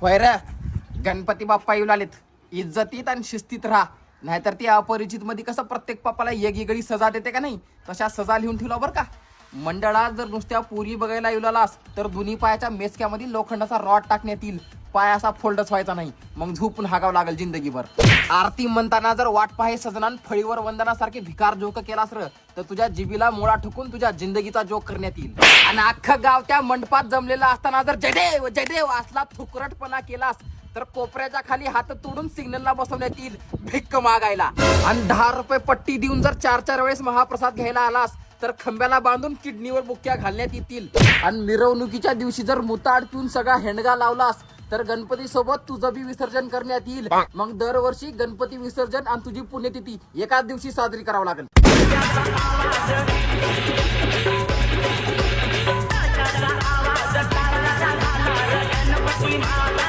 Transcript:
वैर गणपती बाप्पा येऊ आलेत. इज्जतीत आणि शिस्तीत राहा, नाहीतर ती अपरिचित मध्ये कसं प्रत्येक पापाला वेगवेगळी सजा देते का नाही, तशा सजा लिहून ठेवला बरं का. मंडळात जर नुसत्या पुरी बघायला येऊ लागलास तर दोन्ही पायाच्या मेचक्यामध्ये लोखंडाचा रॉड टाकण्यात येईल. पाय असा फोल्डच व्हायचा नाही, मग झोपून हागावं लागेल जिंदगीभर. आरती म्हणताना जर वाट पाहे सजनान फळीवर वंदनासारखे भिकार जोक केलास तर तुझ्या जिबीला मोळा ठोकून तुझ्या जिंदगीचा जोक करण्यात येईल. आणि अख्खं गाव त्या मंडपात जमलेला असताना जर जयदेव जयदेव असला थुकरटपणा केलास तर कोपऱ्याच्या खाली हात तोडून सिग्नलला बसवण्यात येईल भिक्क मागायला. आणि 10 रुपये पट्टी देऊन जर 4 वेळेस महाप्रसाद घ्यायला आलास तर खंब्याला बांधून किडनीवर बुक्क्या घालण्यात येतील. आणि मिरवणुकीच्या दिवशी जर मुताड पिऊन सगळा हेंडगा लावलास तर गणपती सोबत तुझं बी विसर्जन करण्यात येईल. मग दरवर्षी गणपती विसर्जन आणि तुझी पुण्यतिथी एकाच दिवशी साजरी करावी लागेल. आवाज